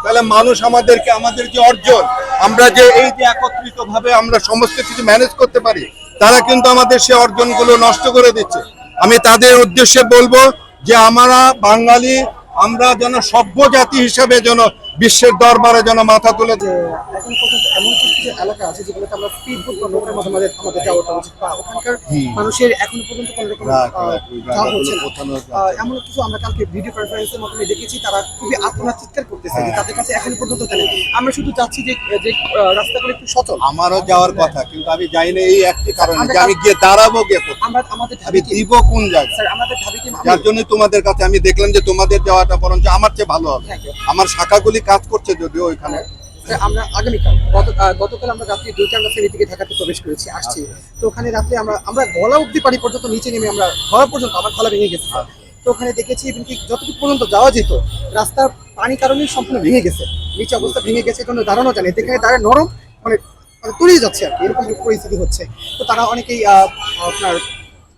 তাহলে মানুষ আমাদেরকে আমাদের যে অর্জন, আমরা যে এই যে একত্রিত ভাবে আমরা সমস্ত কিছু ম্যানেজ করতে পারি, তারা কিন্তু আমাদের সে অর্জনগুলো নষ্ট করে দিচ্ছে। আমি তাদের উদ্দেশ্যে বলবো যে আমরা বাঙালি, আমরা যেন সভ্য জাতি হিসেবে যেন বিশ্বের দরবারে যেন মাথা তুলে। যে এখন পর্যন্ত এমন কিছু এলাকা আছে যেগুলোতে আমরা স্পিড বোট বা নৌকার মাধ্যমে আমাদের যাওয়াটা উচিত, বা ওখানকার মানুষের এখনো পর্যন্ত কোনো রকম যাওয়া হচ্ছে না। এমন কিছু আমরা কালকে ভিডিও কনফারেন্সের মাধ্যমে দেখেছি, তারা খুবই আত্মনাদ চিৎকার করতেছে যে তাদের কাছে এখনো পর্যন্ত জানে। আমরা শুধু চাচ্ছি যে যে রাস্তাগুলো একটু সচল। আমারও যাওয়ার কথা, কিন্তু আমি যাই না এই একটি কারণে যে আমি গিয়ে দাঁড়াবো গিয়ে আমরা আমাদের আমি দিব কোন জায়গায়, স্যার আমাদের ঢাবি টিম, যার জন্য তোমাদের কাছে আমি দেখলাম যে তোমাদের যাওয়াটা বরঞ্চ আমার চেয়ে ভালো হবে। আমার শাখাগুলি কাজ করছে যদিও ওইখানে। আমরা আগামীকাল গতকাল আমরা রাত্রি 2টা আমরা ফেরি থেকে ঢাকাতে প্রবেশ করেছি, আসছি। তো ওখানে রাত্রে আমরা গলা অব্দি পানি পর্যন্ত নিচে নেমে আমরা গলা পর্যন্ত আমার গলা ভেঙে গেছে। তো ওখানে দেখেছি ইভেন কি যতটুকু পর্যন্ত যাওয়া যেত রাস্তার পানি কারণেই সম্পূর্ণ ভেঙে গেছে, নিচে অবস্থা ভেঙে গেছে, কোনো দাঁড়ানো জানে এখানে দাঁড়ায় নরম মানে তলিয়ে যাচ্ছে আর কি, এরকম পরিস্থিতি হচ্ছে। তো তারা অনেকেই আপনার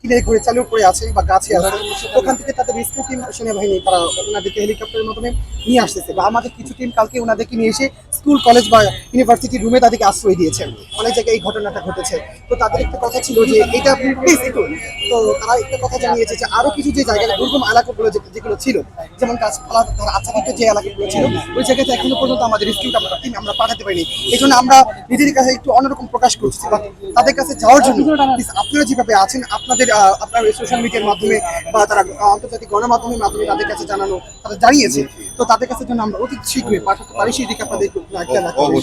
কিনে ঘুরে চালু করে আছে বা গাছে আছে, ওখান থেকে তাদের রেস্কিউ টিম সেনাবাহিনী তারা ওনাদেরকে হেলিকপ্টারের মাধ্যমে নিয়ে আসতেছে, বা আমাদের কিছু টিম কালকে ওনাদেরকে নিয়ে এসে স্কুল কলেজ বা ইউনিভার্সিটি রুমে তাদেরকে আশ্রয় দিয়েছেন। অনেক জায়গায় এই ঘটনাটা ঘটেছে। তো তাদের একটা কথা ছিল যে এটা প্লিজ একটু, তো তারা একটা কথা জানিয়েছে যে আরো কিছু যে জায়গায় দুর্গম এলাকাগুলো যেগুলো ছিল, যেমন গাছপালা তারা আচ্ছাদিত যে এলাকাগুলো ছিল, ওই জায়গাতে এখনো পর্যন্ত আমাদের রেস্কিউ টিম আমরা পাঠাতে পারিনি। এই জন্য আমরা নিজেদের কাছে একটু অন্যরকম প্রকাশ করছি, বা তাদের কাছে যাওয়ার জন্য আপনারা যেভাবে আছেন আপনাদের আপনার সোশ্যাল মিডিয়ার মাধ্যমে বা তারা আন্তর্জাতিক গণমাধ্যমের মাধ্যমে তাদের কাছে জানানো, তারা জানিয়েছে। তো তাদের কাছে যেন আমরা অতি শীঘ্রই পাঠাতে পারি সেই দিকে আপনাদের একটু খেয়াল রাখতে হবে।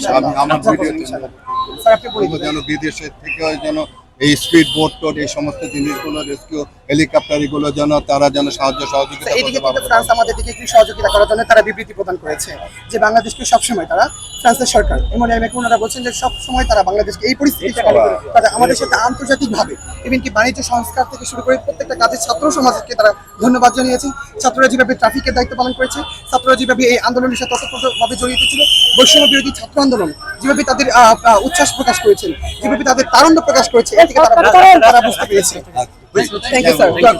স্যার আপনি বলুন যেন বিদেশের থেকে যেন এই স্পিড বোট টোট এই সমস্ত জিনিসগুলো রেস্কিউ হেলিকপ্টার এগুলো যেন তারা যেন সাহায্য সহযোগিতা এইদিকে করতে কিন্তু ফ্রান্স আমাদের দিকে একটু সহযোগিতা করার জন্য তারা বিবৃতি প্রদান করেছে যে বাংলাদেশকে সবসময় তারা, ফ্রান্সের সরকার এমনকি ওনারা বলছেন যে সবসময় তারা বাংলাদেশকে এই পরিস্থিতি তারা আমাদের সাথে আন্তর্জাতিকভাবে এমনকি বাণিজ্য সংস্কার থেকে শুরু করে প্রত্যেকটা কাজে ছাত্র সমাজকে তারা ধন্যবাদ জানিয়েছে। ছাত্ররা যেভাবে ট্রাফিকের দায়িত্ব পালন করেছে, ছাত্ররা যেভাবে এই আন্দোলনের সাথে অতপ্রতভাবে জড়িত ছিল, বৈষম্য বিরোধী ছাত্র আন্দোলন যেভাবে তাদের উচ্ছ্বাস প্রকাশ করেছেন, যেভাবে তাদের তারুণ্য প্রকাশ করেছে, এ থেকে তারা বুঝতে পেরেছে। Thank you sir.